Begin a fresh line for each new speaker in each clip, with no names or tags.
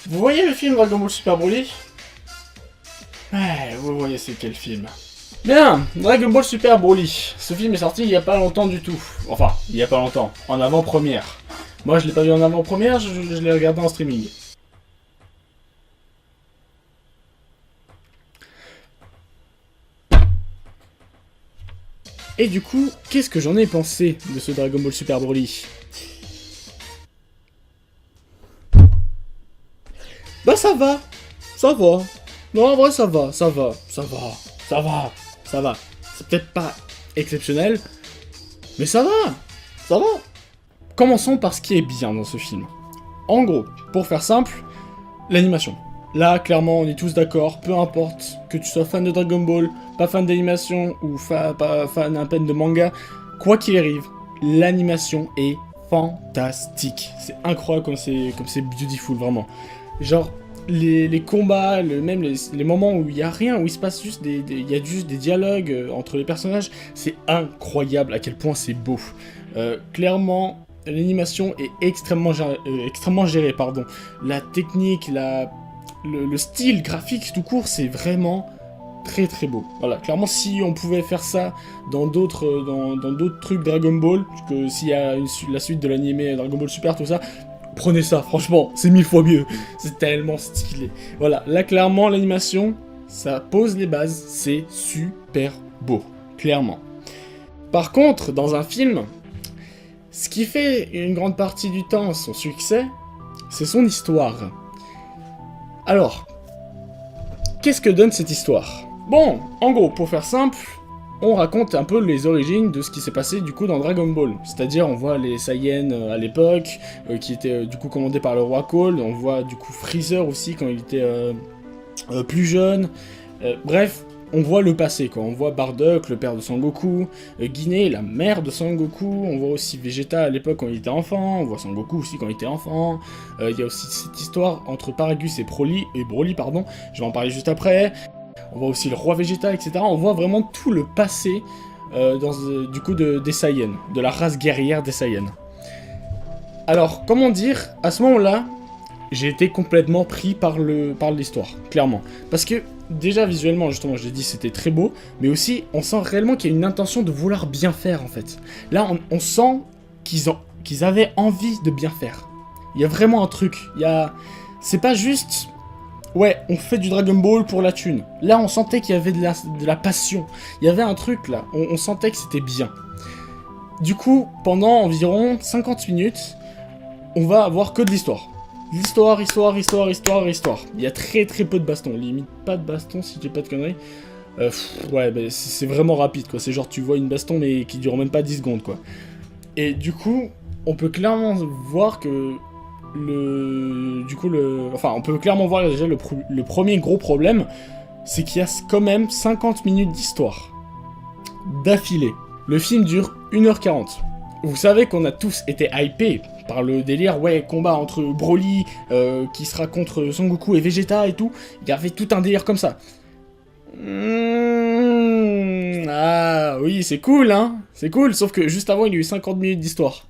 Vous voyez le film Dragon Ball Super Broly? Ouais, vous voyez c'est quel film. Bien, Dragon Ball Super Broly. Ce film est sorti il y a pas longtemps du tout. Enfin, il y a pas longtemps, en avant-première. Moi je l'ai pas vu en avant-première, je l'ai regardé en streaming. Et du coup, qu'est-ce que j'en ai pensé de ce Dragon Ball Super Broly? Bah ça va. Ça va. Non, en vrai ça va, ça va, ça va, ça va, ça va. C'est peut-être pas exceptionnel, mais ça va. Ça va. Commençons par ce qui est bien dans ce film. En gros, pour faire simple, l'animation. Là, clairement, on est tous d'accord, peu importe que tu sois fan de Dragon Ball, pas fan d'animation ou pas fan à peine de manga, quoi qu'il arrive, l'animation est fantastique. C'est incroyable comme c'est beautiful, vraiment. Genre, les combats, même les moments où il n'y a rien, où il se passe juste y a juste des dialogues entre les personnages, c'est incroyable à quel point c'est beau. Clairement, l'animation est extrêmement gérée, pardon. La technique, le style graphique tout court, c'est vraiment très très beau. Voilà, clairement si on pouvait faire ça dans d'autres trucs Dragon Ball, que s'il y a la suite de l'animé Dragon Ball Super, tout ça, prenez ça, franchement, c'est 1000 fois mieux. C'est tellement stylé. Voilà, là clairement l'animation, ça pose les bases, c'est super beau, clairement. Par contre, dans un film, ce qui fait une grande partie du temps son succès, c'est son histoire. Alors, qu'est-ce que donne cette histoire? Bon, en gros, pour faire simple, on raconte un peu les origines de ce qui s'est passé du coup dans Dragon Ball. C'est-à-dire, on voit les Saiyans à l'époque, qui étaient du coup commandés par le roi Cole, on voit du coup Freezer aussi quand il était plus jeune. Bref, on voit le passé, quoi. On voit Bardock, le père de Sangoku, Guinée, la mère de Sangoku, on voit aussi Vegeta à l'époque quand il était enfant, on voit Sangoku aussi quand il était enfant, il y a aussi cette histoire entre Paragus et Broly, je vais en parler juste après, on voit aussi le roi Vegeta, etc. On voit vraiment tout le passé du coup des Saiyans, de la race guerrière des Saiyans. Alors, comment dire, à ce moment-là, j'ai été complètement pris par l'histoire, clairement. Parce que, déjà visuellement, justement, je l'ai dit, c'était très beau, mais aussi, on sent réellement qu'il y a une intention de vouloir bien faire, en fait. Là, on sent qu'ils avaient envie de bien faire. Il y a vraiment un truc, c'est pas juste... Ouais, on fait du Dragon Ball pour la thune. Là, on sentait qu'il y avait de la passion. Il y avait un truc, là, on sentait que c'était bien. Du coup, pendant environ 50 minutes, on va avoir que de l'histoire. L'histoire. Il y a très très peu de baston. Limite pas de baston si j'ai pas de conneries. Ouais, bah, c'est vraiment rapide, quoi. C'est genre tu vois une baston mais qui dure même pas 10 secondes, quoi. Et du coup, on peut clairement voir que on peut clairement voir déjà le premier gros problème, c'est qu'il y a quand même 50 minutes d'histoire. D'affilée. Le film dure 1h40. Vous savez qu'on a tous été hypés par le délire, ouais, combat entre Broly, qui sera contre Son Goku et Vegeta et tout. Il y avait tout un délire comme ça. Ah oui, c'est cool, hein. C'est cool, sauf que juste avant, il y a eu 50 minutes d'histoire.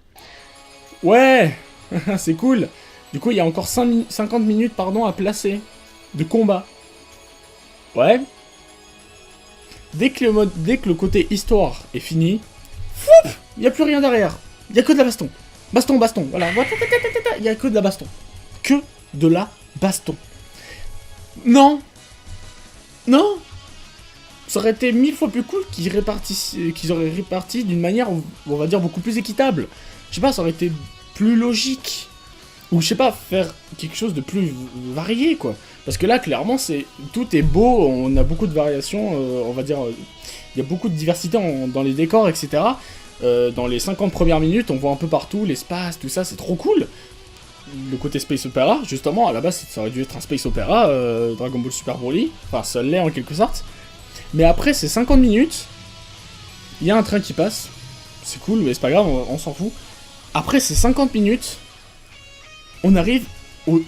Ouais, c'est cool. Du coup, il y a encore 50 minutes, à placer de combat. Ouais. Dès que le côté histoire est fini, il n'y a plus rien derrière. Il n'y a que de la baston. Baston, voilà. Il n'y a que de la baston. Que de la baston. Non. Ça aurait été 1000 fois plus cool qu'ils auraient réparti d'une manière, on va dire, beaucoup plus équitable. Je sais pas, ça aurait été plus logique. Ou je sais pas, faire quelque chose de plus varié, quoi. Parce que là, clairement, tout est beau, on a beaucoup de variations, on va dire... Il y a beaucoup de diversité dans les décors, etc. Dans les 50 premières minutes, on voit un peu partout, l'espace, tout ça, c'est trop cool. Le côté Space Opera, justement, à la base, ça aurait dû être un Space Opera, Dragon Ball Super Broly. Enfin, ça l'est en quelque sorte. Mais après ces 50 minutes, il y a un train qui passe. C'est cool, mais c'est pas grave, on s'en fout. Après ces 50 minutes, on arrive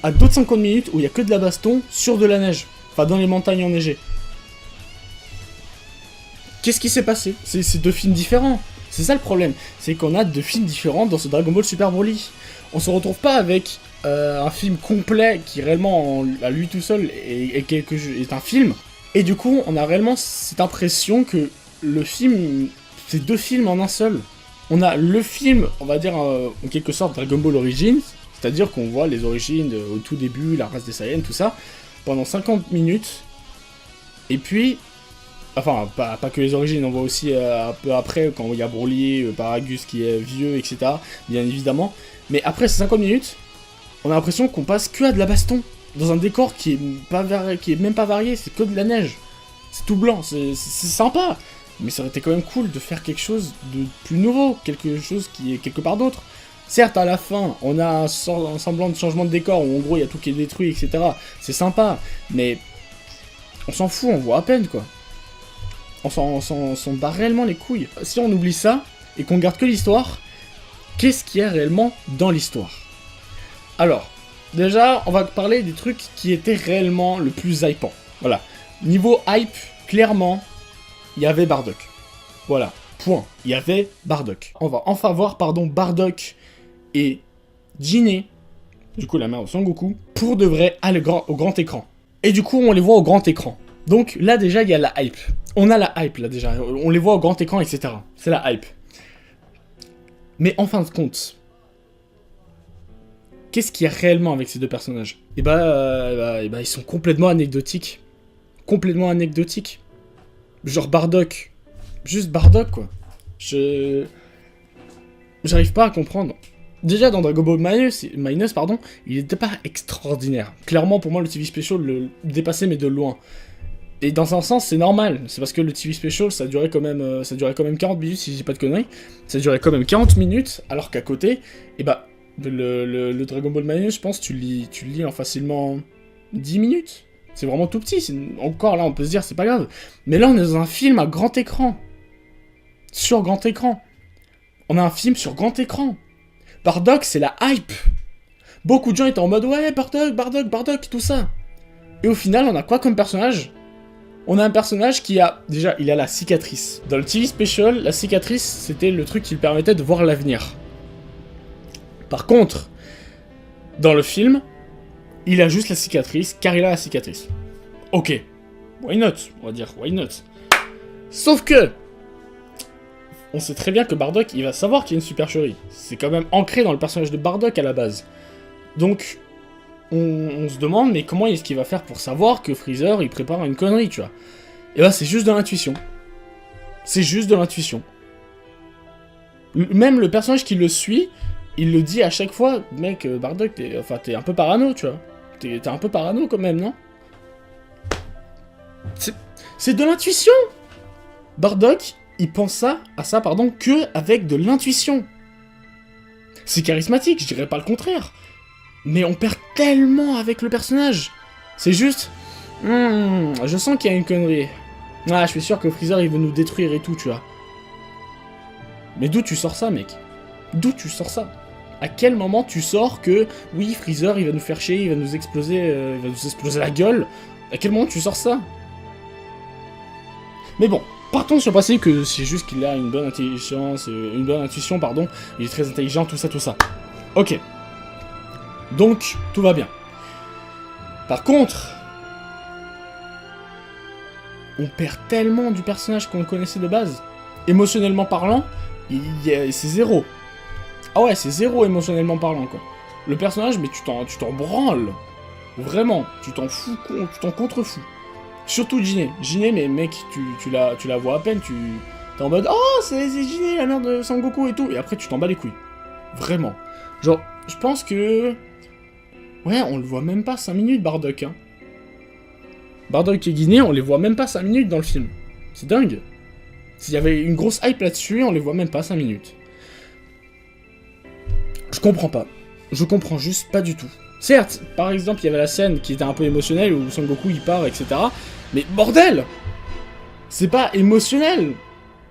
à d'autres 50 minutes où il y a que de la baston sur de la neige. Enfin, dans les montagnes enneigées. Qu'est-ce qui s'est passé? C'est deux films différents. C'est ça le problème. C'est qu'on a deux films différents dans ce Dragon Ball Super Broly. On se retrouve pas avec un film complet qui réellement, à lui tout seul, est un film. Et du coup, on a réellement cette impression que le film, c'est 2 films en un seul. On a le film, on va dire, en quelque sorte, Dragon Ball Origins, c'est-à-dire qu'on voit les origines au tout début, la race des Saiyans, tout ça, pendant 50 minutes. Et puis, enfin, pas que les origines, on voit aussi un peu après, quand il y a Broly, Paragus qui est vieux, etc., bien évidemment. Mais après ces 50 minutes, on a l'impression qu'on passe que à de la baston, dans un décor qui est même pas varié, c'est que de la neige. C'est tout blanc, c'est sympa. Mais ça aurait été quand même cool de faire quelque chose de plus nouveau, quelque chose qui est quelque part d'autre. Certes, à la fin, on a un semblant de changement de décor, où en gros il y a tout qui est détruit, etc. C'est sympa, mais on s'en fout, on voit à peine, quoi. On s'en bat réellement les couilles. Si on oublie ça, et qu'on garde que l'histoire, qu'est-ce qu'il y a réellement dans l'histoire? Alors, déjà, on va parler des trucs qui étaient réellement le plus hypant. Voilà. Niveau hype, clairement, il y avait Bardock. Voilà, point. Il y avait Bardock. On va enfin voir, Bardock et Jiné, du coup la mère de Son Goku, pour de vrai au grand écran. Et du coup, on les voit au grand écran. Donc là, déjà, il y a la hype. On a la hype, là, déjà. On les voit au grand écran, etc. C'est la hype. Mais en fin de compte, qu'est-ce qu'il y a réellement avec ces 2 personnages? Et ils sont complètement anecdotiques. Complètement anecdotiques. Genre Bardock. Juste Bardock, quoi. J'arrive pas à comprendre. Déjà, dans Dragon Ball Minus, il était pas extraordinaire. Clairement, pour moi, le TV Special le dépassait, mais de loin. Et dans un sens, c'est normal. C'est parce que le TV Special, ça durait quand même 40 minutes, si je dis pas de conneries. Ça durait quand même 40 minutes, alors qu'à côté, le Dragon Ball Minus, je pense, tu le lis en facilement 10 minutes. C'est vraiment tout petit. Encore là, on peut se dire, c'est pas grave. Mais là, on est dans un film à grand écran. Sur grand écran. On a un film sur grand écran. Bardock, c'est la hype. Beaucoup de gens étaient en mode, ouais, Bardock, tout ça. Et au final, on a quoi comme personnage? On a un personnage qui a... Déjà, il a la cicatrice. Dans le TV Special, la cicatrice, c'était le truc qui lui permettait de voir l'avenir. Par contre, dans le film, il a juste la cicatrice, car il a la cicatrice. Ok. Why not? On va dire, why not? Sauf que... On sait très bien que Bardock, il va savoir qu'il y a une supercherie. C'est quand même ancré dans le personnage de Bardock à la base. Donc, on se demande, mais comment est-ce qu'il va faire pour savoir que Freezer, il prépare une connerie, tu vois? Et bah, c'est juste de l'intuition. C'est juste de l'intuition. Même le personnage qui le suit, il le dit à chaque fois, mec, Bardock, t'es un peu parano, tu vois. T'es un peu parano quand même, non? C'est de l'intuition! Bardock, il pense que avec de l'intuition. C'est charismatique, je dirais pas le contraire. Mais on perd tellement avec le personnage. C'est juste... je sens qu'il y a une connerie. Ah, je suis sûr que Freezer, il veut nous détruire et tout, tu vois. Mais d'où tu sors ça, mec? D'où tu sors ça? À quel moment tu sors que... Oui, Freezer, il va nous faire chier, il va nous exploser la gueule. À quel moment tu sors ça? Mais bon, partons sur le principe que c'est juste qu'il a une bonne intuition, il est très intelligent, tout ça. Ok. Donc, tout va bien. Par contre, on perd tellement du personnage qu'on connaissait de base. Émotionnellement parlant, c'est zéro. Ah ouais, c'est zéro émotionnellement parlant, quoi. Le personnage, mais tu t'en branles. Vraiment, tu t'en fous, tu t'en contrefous. Surtout Jiné. Jiné, mais mec, tu la vois à peine, t'es en mode « Oh, c'est Jiné, la mère de Sangoku et tout !» Et après, tu t'en bats les couilles. Vraiment. Genre, je pense que... Ouais, on le voit même pas 5 minutes, Bardock, hein. Bardock et Jiné, on les voit même pas 5 minutes dans le film. C'est dingue. S'il y avait une grosse hype là-dessus, on les voit même pas 5 minutes. Je comprends pas. Je comprends juste pas du tout. Certes, par exemple, il y avait la scène qui était un peu émotionnelle où Son Goku il part, etc. Mais bordel! C'est pas émotionnel!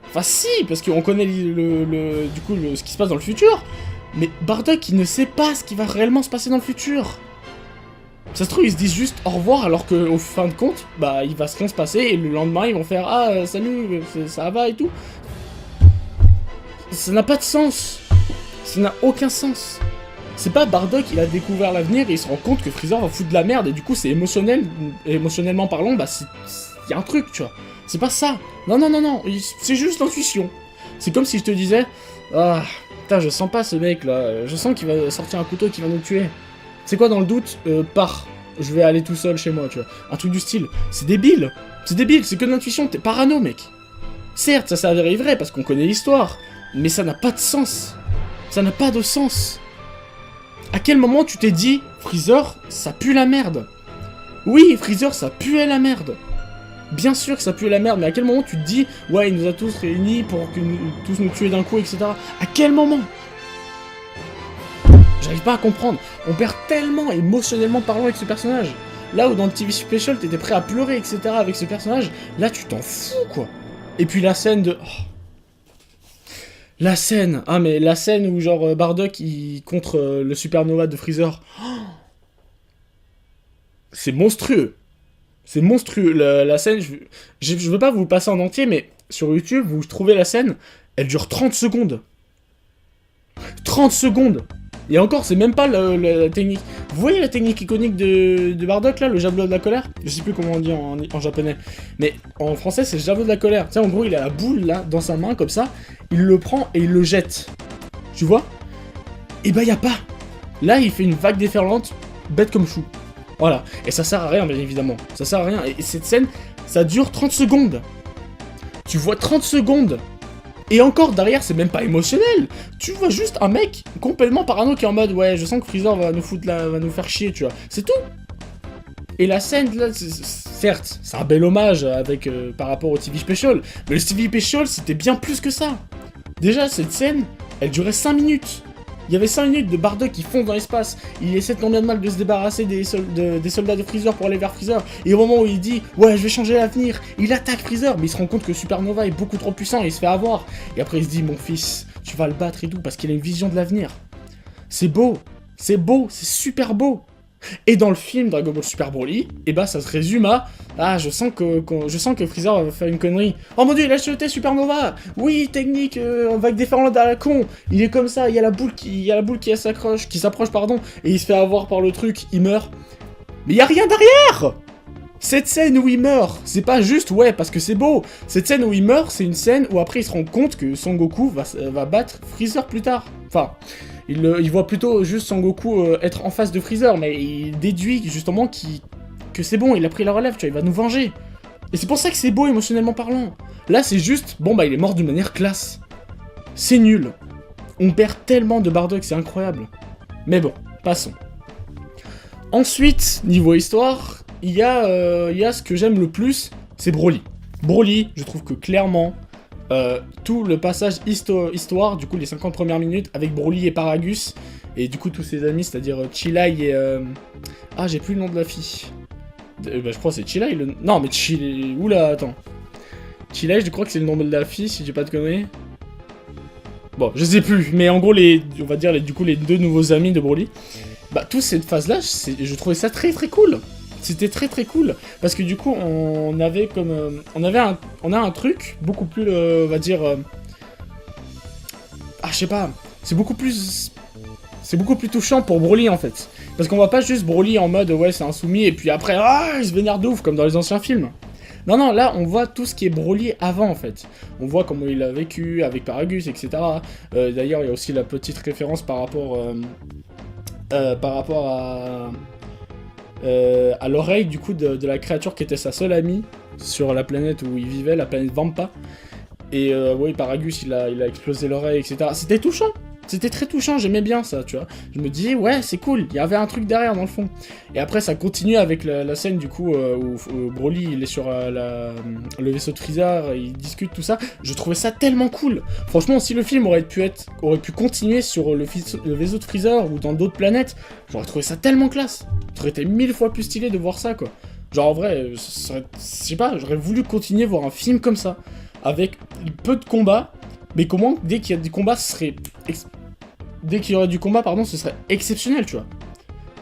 Enfin si, parce qu'on connaît ce qui se passe dans le futur. Mais Bardock, il ne sait pas ce qui va réellement se passer dans le futur. Ça se trouve, ils se disent juste au revoir alors qu'au fin de compte, bah il va rien se passer et le lendemain ils vont faire ah salut, ça va et tout. Ça n'a pas de sens. Ça n'a aucun sens. C'est pas Bardock, il a découvert l'avenir et il se rend compte que Freezer va foutre de la merde et du coup c'est émotionnellement parlant, bah y a un truc, tu vois. C'est pas ça. Non, non, non, non, c'est juste l'intuition. C'est comme si je te disais, ah, putain, je sens pas ce mec là, je sens qu'il va sortir un couteau qui va nous tuer. C'est quoi dans le doute pars. Je vais aller tout seul chez moi, tu vois. Un truc du style. C'est débile. C'est débile, c'est que de l'intuition, t'es parano, mec. Certes, ça s'avère vrai parce qu'on connaît l'histoire, mais ça n'a pas de sens. Ça n'a pas de sens. À quel moment tu t'es dit, Freezer, ça pue la merde? Oui, Freezer, ça puait la merde. Bien sûr que ça pue la merde, mais à quel moment tu te dis, ouais, il nous a tous réunis pour tous nous tuer d'un coup, etc. À quel moment? J'arrive pas à comprendre. On perd tellement émotionnellement parlant avec ce personnage. Là où dans le TV Special, t'étais prêt à pleurer, etc. avec ce personnage, là tu t'en fous, quoi. Et puis la scène de... Oh. La scène, ah mais la scène où genre Bardock il contre le supernova de Freezer. Oh. C'est monstrueux. C'est monstrueux. La scène, je veux pas vous passer en entier, mais sur YouTube, vous trouvez la scène, elle dure 30 secondes. 30 secondes. Et encore, c'est même pas la technique. Vous voyez la technique iconique de Bardock, là, le javelot de la colère? Je sais plus comment on dit en japonais. Mais en français, c'est le javelot de la colère. Tu sais, en gros, il a la boule, là, dans sa main, comme ça. Il le prend et il le jette. Tu vois? Et bah, y a pas. Là, il fait une vague déferlante, bête comme chou. Voilà. Et ça sert à rien, bien évidemment. Ça sert à rien. Et cette scène, ça dure 30 secondes. Tu vois 30 secondes. Et encore, derrière, c'est même pas émotionnel. Tu vois juste un mec complètement parano qui est en mode, ouais, je sens que Freezer va nous faire chier, tu vois. C'est tout. Et la scène, là, certes, c'est un bel hommage avec, par rapport au TV Special. Mais le TV Special, c'était bien plus que ça. Déjà, cette scène, elle durait 5 minutes. Il y avait 5 minutes de Bardock qui fond dans l'espace. Il essaie tant bien de mal de se débarrasser des soldats de Freezer pour aller vers Freezer. Et au moment où il dit « Ouais, je vais changer l'avenir », il attaque Freezer. Mais il se rend compte que Supernova est beaucoup trop puissant et il se fait avoir. Et après il se dit « Mon fils, tu vas le battre et tout » parce qu'il a une vision de l'avenir. C'est beau, c'est super beau. Et dans le film Dragon Ball Super Broly, et bah ça se résume à ah je sens que Freezer va faire une connerie. Oh mon dieu, il a jeté Supernova. Oui, technique vague déferlante à la con. Il est comme ça, il y a la boule qui s'approche pardon, et il se fait avoir par le truc, il meurt. Mais il y a rien derrière. Cette scène où il meurt, c'est pas juste ouais parce que c'est beau. Cette scène où il meurt, c'est une scène où après il se rend compte que Son Goku va battre Freezer plus tard. Enfin, il voit plutôt juste Son Goku être en face de Freezer, mais il déduit justement que c'est bon, il a pris la relève, tu vois, il va nous venger. Et c'est pour ça que c'est beau émotionnellement parlant. Là, c'est juste, bon bah il est mort d'une manière classe. C'est nul. On perd tellement de Bardock, c'est incroyable. Mais bon, passons. Ensuite, niveau histoire, il y a ce que j'aime le plus, c'est Broly. Broly, je trouve que clairement... tout le passage histoire, du coup les 50 premières minutes avec Broly et Paragus, et du coup tous ses amis, c'est-à-dire Chilai et... Ah, j'ai plus le nom de la fille. Bah, je crois que c'est Chilai, le... Non, mais Chilai... Oula, attends. Chilai, je crois que c'est le nom de la fille, si j'ai pas de conneries. Bon, je sais plus, mais en gros, on va dire du coup les deux nouveaux amis de Broly. Bah, toute cette phase-là, je trouvais ça très très cool. C'était très très cool, parce que du coup, on avait comme... on a un truc beaucoup plus, on va dire... Ah, je sais pas, c'est beaucoup plus touchant pour Broly, en fait. Parce qu'on voit pas juste Broly en mode, ouais, c'est un soumis, et puis après, ah, il se vénère de ouf, comme dans les anciens films. Non, non, là, on voit tout ce qui est Broly avant, en fait. On voit comment il a vécu avec Paragus, etc. D'ailleurs, il y a aussi la petite référence par rapport à l'oreille du coup de la créature qui était sa seule amie sur la planète où il vivait, la planète Vampa. Et oui, Paragus il a explosé l'oreille, etc. C'était touchant, c'était très touchant, j'aimais bien ça, tu vois. Je me disais, ouais, c'est cool, il y avait un truc derrière dans le fond. Et après, ça continue avec la scène du coup où Broly il est sur le vaisseau de Freezer, il discute tout ça. Je trouvais ça tellement cool. Franchement, si le film aurait pu continuer sur le vaisseau de Freezer ou dans d'autres planètes, j'aurais trouvé ça tellement classe. Ça aurait été 1000 fois plus stylé de voir ça, quoi. Genre en vrai, je sais pas, j'aurais voulu continuer voir un film comme ça, avec peu de combats, mais comment dès qu'il y a des combats, dès qu'il y aurait du combat, pardon, ce serait exceptionnel, tu vois.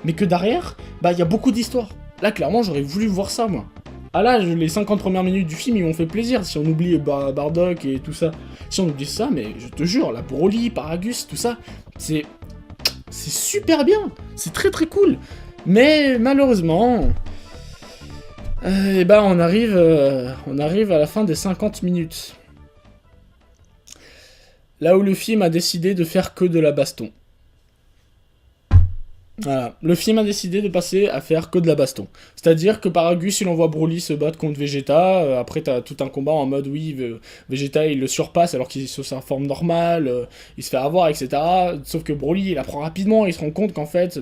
Mais que derrière, bah il y a beaucoup d'histoires. Là, clairement, j'aurais voulu voir ça, moi. Ah là, les 50 premières minutes du film, ils m'ont fait plaisir, si on oublie Bardock et tout ça. Si on oublie ça, mais je te jure, la Broly, Paragus, tout ça, c'est c'est super bien, c'est très très cool. Mais malheureusement, eh ben on arrive à la fin des 50 minutes. Là où le film a décidé de faire que de la baston. Voilà, le film a décidé de passer à faire que de la baston. C'est-à-dire que par Argus, il envoie Broly se battre contre Vegeta, après t'as tout un combat en mode oui, Vegeta il le surpasse alors qu'il est sur sa forme normale, il se fait avoir, etc. Sauf que Broly il apprend rapidement, il se rend compte qu'en fait,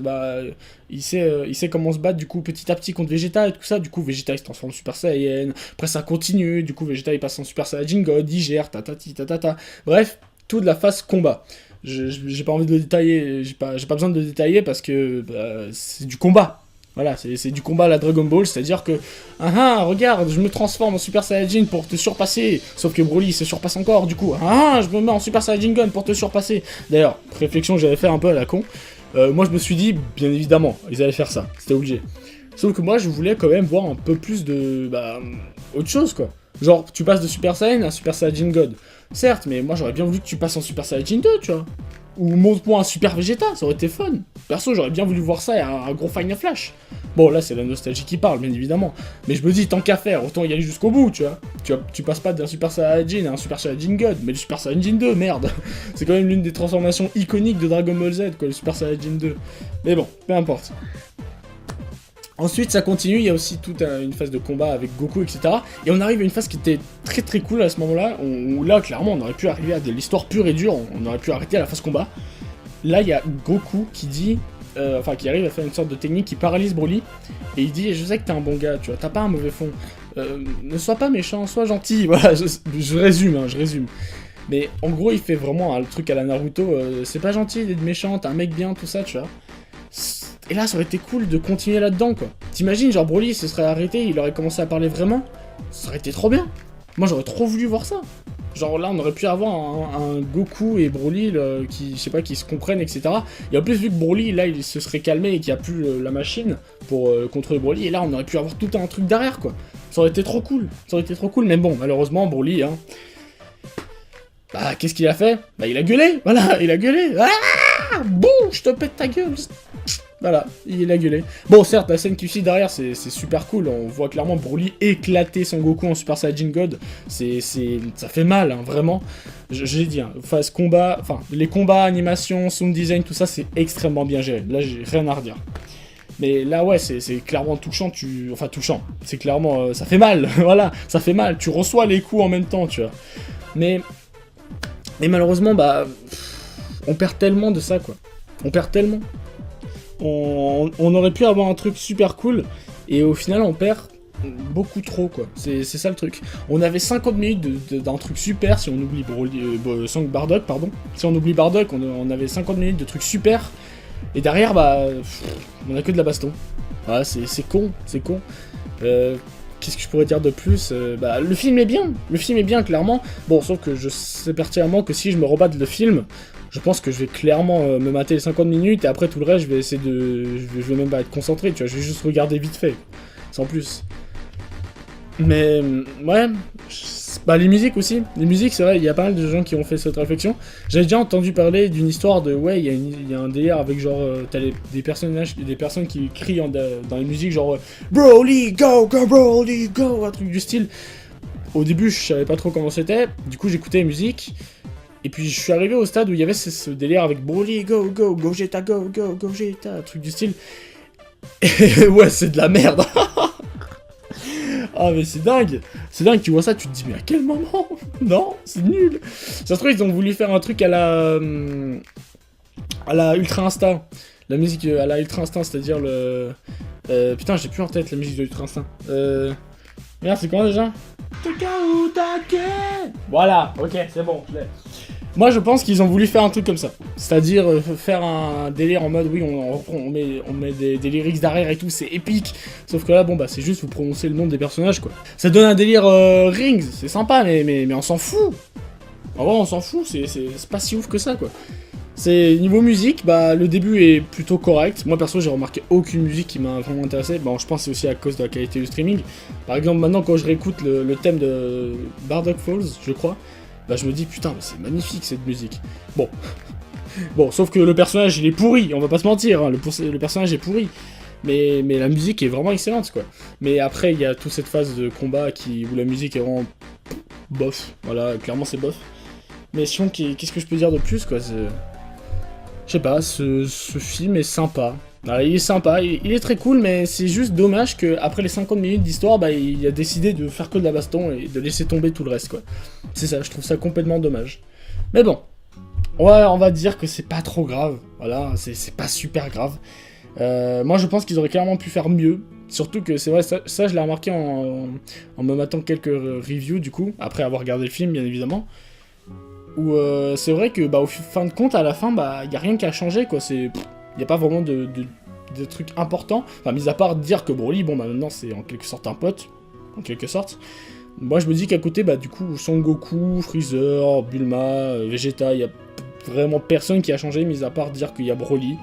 il sait comment se battre du coup petit à petit contre Vegeta et tout ça, du coup Vegeta il se transforme en Super Saiyan, après ça continue, du coup Vegeta il passe en Super Saiyan God, il gère, tatata. Bref, toute la phase combat. J'ai pas envie de le détailler, j'ai pas besoin de le détailler parce que c'est du combat. Voilà, c'est du combat à la Dragon Ball, c'est-à-dire que regarde, je me transforme en Super Saiyajin pour te surpasser. Sauf que Broly se surpasse encore, du coup. Je me mets en Super Saiyajin Gun pour te surpasser. D'ailleurs, réflexion que j'avais fait un peu à la con. Moi je me suis dit, bien évidemment, ils allaient faire ça, c'était obligé. Sauf que moi je voulais quand même voir un peu plus de autre chose quoi. Genre, tu passes de Super Saiyan à Super Saiyajin God. Certes, mais moi j'aurais bien voulu que tu passes en Super Saiyajin 2, tu vois. Ou montre-moi un Super Vegeta, ça aurait été fun. Perso, j'aurais bien voulu voir ça et un gros Final Flash. Bon, là c'est la nostalgie qui parle, bien évidemment. Mais je me dis, tant qu'à faire, autant y aller jusqu'au bout, tu vois. Tu passes pas d'un Super Saiyajin à un Super Saiyajin God, mais du Super Saiyajin 2, merde. C'est quand même l'une des transformations iconiques de Dragon Ball Z, quoi, le Super Saiyajin 2. Mais bon, peu importe. Ensuite, ça continue, il y a aussi toute une phase de combat avec Goku, etc. Et on arrive à une phase qui était très très cool à ce moment-là, où là, clairement, on aurait pu arriver à de l'histoire pure et dure, on aurait pu arrêter à la phase combat. Là, il y a Goku qui dit, qui arrive à faire une sorte de technique qui paralyse Broly, et il dit, je sais que t'es un bon gars, tu vois, t'as pas un mauvais fond, ne sois pas méchant, sois gentil, voilà, je résume, je résume. Mais en gros, il fait vraiment le truc à la Naruto, c'est pas gentil d'être méchant, t'es un mec bien, tout ça, tu vois. Et là, ça aurait été cool de continuer là-dedans, quoi. T'imagines, genre, Broly se serait arrêté, il aurait commencé à parler vraiment. Ça aurait été trop bien. Moi, j'aurais trop voulu voir ça. Genre, là, on aurait pu avoir un Goku et Broly qui, je sais pas, qui se comprennent, etc. Et en plus, vu que Broly, là, il se serait calmé et qu'il n'y a plus la machine pour contrôler Broly, et là, on aurait pu avoir tout un truc derrière, quoi. Ça aurait été trop cool. Ça aurait été trop cool, mais bon, malheureusement, Broly, qu'est-ce qu'il a fait? Il a gueulé, voilà, il a gueulé. Boum, je te pète ta gueule. Voilà, il a gueulé. Bon, certes, la scène qui suit derrière, c'est super cool. On voit clairement Broly éclater son Goku en Super Saiyajin God. Ça fait mal, hein, vraiment. J'ai dit, phase combat, les combats, animation, sound design, tout ça, c'est extrêmement bien géré. Là, j'ai rien à redire. Mais là, ouais, c'est clairement touchant. Touchant. C'est clairement, ça fait mal. Voilà, ça fait mal. Tu reçois les coups en même temps, tu vois. Mais malheureusement, on perd tellement de ça, quoi. On perd tellement. On aurait pu avoir un truc super cool, et au final on perd beaucoup trop, quoi. C'est ça le truc. On avait 50 minutes d'un truc super, si on oublie Bardock, pardon. Si on oublie Bardock, on avait 50 minutes de trucs super, et derrière, on a que de la baston. Voilà, c'est con, c'est con. Qu'est-ce que je pourrais dire de plus? Le film est bien, clairement. Bon, sauf que je sais pertinemment que si je me rebats le film, je pense que je vais clairement me mater les 50 minutes, et après tout le reste, je vais essayer je vais même pas être concentré, tu vois, je vais juste regarder vite fait, sans plus. Mais, ouais, les musiques aussi. Les musiques, c'est vrai, il y a pas mal de gens qui ont fait cette réflexion. J'avais déjà entendu parler d'une histoire de, ouais, il y a un délire avec genre, t'as des personnes qui crient dans les musiques, genre, Broly, go, go, Broly, go, un truc du style. Au début, je savais pas trop comment c'était, du coup, j'écoutais les musiques. Et puis je suis arrivé au stade où il y avait ce délire avec Broly, go, go, Gogeta, go, go, Gogeta, un truc du style. Et ouais, c'est de la merde. Ah mais c'est dingue, tu vois ça, tu te dis mais à quel moment? Non, c'est nul. Ça se trouve ils ont voulu faire un truc à la Ultra Instinct. La musique à la Ultra Instinct, c'est-à-dire le... putain, j'ai plus en tête la musique de Ultra Instinct. Merde, c'est comment déjà? Voilà, ok, c'est bon, je l'ai. Moi je pense qu'ils ont voulu faire un truc comme ça, c'est-à-dire faire un délire en mode oui on met des lyrics derrière et tout, c'est épique, sauf que là bon c'est juste vous prononcez le nom des personnages quoi. Ça donne un délire Rings, c'est sympa mais on s'en fout. En vrai on s'en fout, c'est pas si ouf que ça quoi. C'est niveau musique, le début est plutôt correct. Moi perso j'ai remarqué aucune musique qui m'a vraiment intéressé. Bon je pense que c'est aussi à cause de la qualité du streaming. Par exemple maintenant quand je réécoute le thème de Bardock Falls, je crois, je me dis putain mais c'est magnifique cette musique. Bon, Bon, sauf que le personnage, il est pourri, on va pas se mentir, hein, le personnage est pourri. Mais la musique est vraiment excellente, quoi. Mais après, il y a toute cette phase de combat où la musique est vraiment bof. Voilà, clairement, c'est bof. Mais sinon, qu'est-ce que je peux dire de plus, quoi. Je sais pas, ce film est sympa. Alors, il est sympa, il est très cool, mais c'est juste dommage qu'après les 50 minutes d'histoire, bah, il a décidé de faire que de la baston et de laisser tomber tout le reste, quoi. C'est ça, je trouve ça complètement dommage. Mais bon, on va dire que c'est pas trop grave. Voilà, c'est pas super grave. Moi, je pense qu'ils auraient clairement pu faire mieux. Surtout que c'est vrai, ça je l'ai remarqué en me matant quelques reviews, du coup, après avoir regardé le film, bien évidemment. Où c'est vrai que, bah, au fin de compte, à la fin, bah, y a rien qui a changé, quoi. Y a pas vraiment de trucs importants. Enfin, mis à part dire que Broly, bon, bah, maintenant, c'est en quelque sorte un pote. En quelque sorte. Moi, je me dis qu'à côté, bah, du coup, Son Goku, Freezer, Bulma, Vegeta, y a vraiment personne qui a changé, mis à part dire qu'il y a Broly.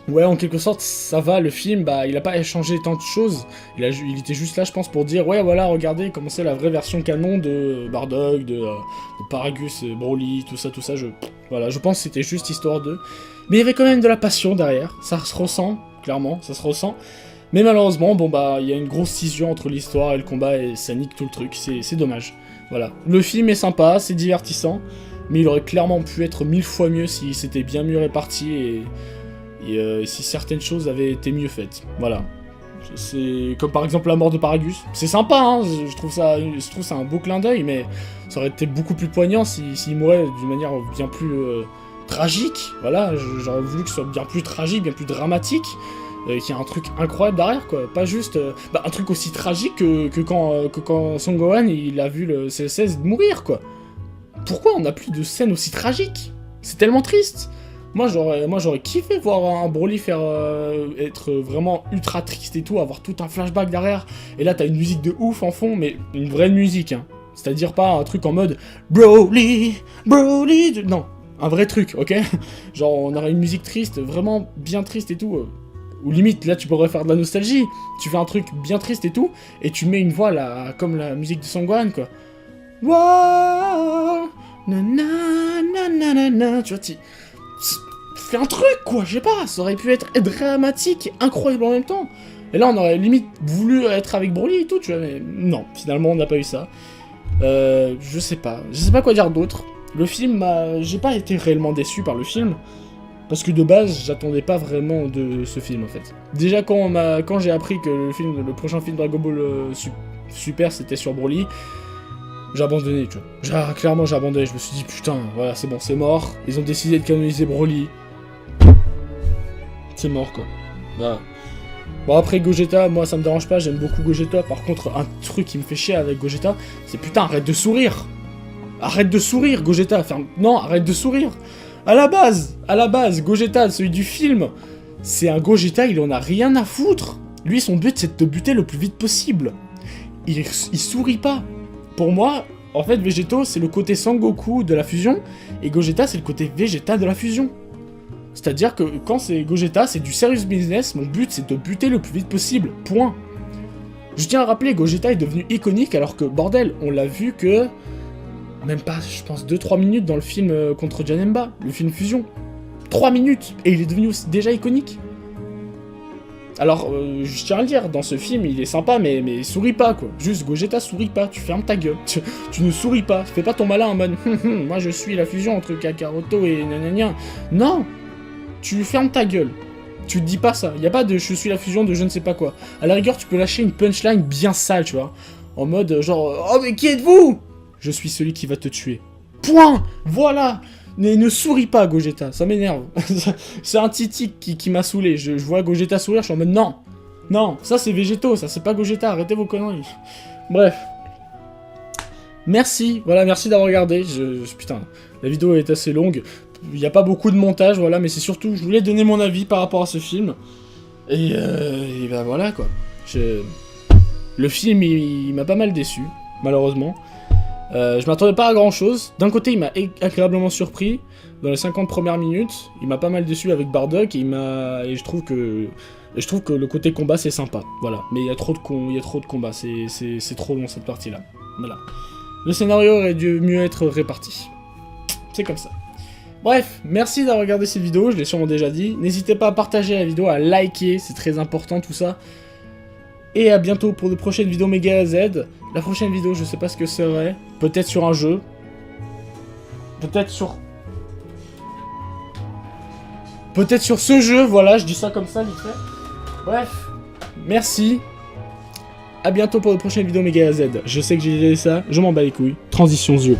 Ouais, en quelque sorte, ça va, le film, bah, il a pas changé tant de choses. Il était juste là, je pense, pour dire, ouais, voilà, regardez comment c'est la vraie version canon de Bardock, de Paragus, Broly, tout ça, voilà, je pense que c'était juste histoire d'eux. Mais il y avait quand même de la passion derrière, ça se ressent, clairement, ça se ressent. Mais malheureusement, bon, bah, il y a une grosse scission entre l'histoire et le combat, et ça nique tout le truc, c'est dommage. Voilà, le film est sympa, c'est divertissant, mais il aurait clairement pu être 1000 fois mieux si c'était bien mieux réparti et si certaines choses avaient été mieux faites. Voilà. C'est comme par exemple la mort de Paragus. C'est sympa, hein, je trouve ça un beau clin d'œil, mais ça aurait été beaucoup plus poignant s'il mourait d'une manière bien plus tragique. Voilà, j'aurais voulu que ce soit bien plus tragique, bien plus dramatique, qu'il y ait un truc incroyable derrière, quoi. Pas juste un truc aussi tragique que quand Son Gohan il a vu le CL16 mourir, quoi. Pourquoi on n'a plus de scènes aussi tragiques? C'est tellement triste. Moi j'aurais kiffé voir un Broly être vraiment ultra triste et tout, avoir tout un flashback derrière, et là t'as une musique de ouf en fond, mais une vraie musique, hein. C'est-à-dire pas un truc en mode Broly, non, un vrai truc, ok. Genre on aurait une musique triste, vraiment bien triste et tout, ou limite là tu pourrais faire de la nostalgie, tu fais un truc bien triste et tout, et tu mets une voix là, comme la musique de Son Gohan, quoi. Wow, na na na na na na, tu vois, fais un truc, quoi, je sais pas, ça aurait pu être dramatique, incroyable en même temps. Et là, on aurait limite voulu être avec Broly et tout, tu vois, mais non, finalement, on n'a pas eu ça. Je sais pas quoi dire d'autre. Le film, j'ai pas été réellement déçu par le film, parce que de base, j'attendais pas vraiment de ce film, en fait. Déjà, quand j'ai appris que le prochain film Dragon Ball Super, c'était sur Broly, j'ai abandonné, tu vois. Clairement, j'ai abandonné. Je me suis dit, putain, voilà, c'est bon, c'est mort. Ils ont décidé de canoniser Broly. C'est mort, quoi. Voilà. Bon, après, Gogeta, moi, ça me dérange pas. J'aime beaucoup Gogeta. Par contre, un truc qui me fait chier avec Gogeta, c'est putain, arrête de sourire. Arrête de sourire, Gogeta. Non, arrête de sourire. À la base, Gogeta, celui du film, c'est un Gogeta, il en a rien à foutre. Lui, son but, c'est de te buter le plus vite possible. Il sourit pas. Pour moi, en fait, Végéto, c'est le côté Sangoku de la fusion, et Gogeta, c'est le côté Vegeta de la fusion. C'est-à-dire que quand c'est Gogeta, c'est du serious business, mon but, c'est de buter le plus vite possible, point. Je tiens à rappeler, Gogeta est devenu iconique, alors que, bordel, on l'a vu que... Même pas, je pense, 2-3 minutes dans le film contre Janemba, le film Fusion. 3 minutes, et il est devenu déjà iconique. Alors, je tiens à le dire, dans ce film, il est sympa, mais souris pas, quoi. Juste, Gogeta, souris pas, tu fermes ta gueule. Tu ne souris pas, fais pas ton malin en mode « moi je suis la fusion entre Kakaroto et nanana ». Non, tu fermes ta gueule. Tu te dis pas ça, y a pas de « je suis la fusion de je ne sais pas quoi ». À la rigueur, tu peux lâcher une punchline bien sale, tu vois. En mode genre « oh mais qui êtes-vous » ? Je suis celui qui va te tuer. Point. Voilà. Ne souris pas, Gogeta, ça m'énerve. C'est un titi qui m'a saoulé. Je vois Gogeta sourire, je suis en mode non. Non, ça c'est Végéto, ça c'est pas Gogeta, arrêtez vos conneries. Bref. Merci, voilà, merci d'avoir regardé. Putain, la vidéo est assez longue. Il n'y a pas beaucoup de montage, voilà, mais c'est surtout, je voulais donner mon avis par rapport à ce film. Et ben voilà, quoi. Le film, il m'a pas mal déçu, malheureusement. Je m'attendais pas à grand chose. D'un côté, il m'a agréablement surpris. Dans les 50 premières minutes, il m'a pas mal déçu avec Bardock. Et je trouve que le côté combat c'est sympa. Voilà. Mais il y a trop de combats. C'est trop long cette partie-là. Voilà. Le scénario aurait dû mieux être réparti. c'est comme ça. Bref, merci d'avoir regardé cette vidéo, je l'ai sûrement déjà dit. N'hésitez pas à partager la vidéo, à liker, c'est très important tout ça. Et à bientôt pour de prochaines vidéos Méga Z. La prochaine vidéo, je sais pas ce que serait. Peut-être sur un jeu. Peut-être sur ce jeu, voilà, je dis ça comme ça, vite fait. Bref, merci. À bientôt pour de prochaines vidéos Méga Z. Je sais que j'ai dit ça, je m'en bats les couilles. Transition yeux.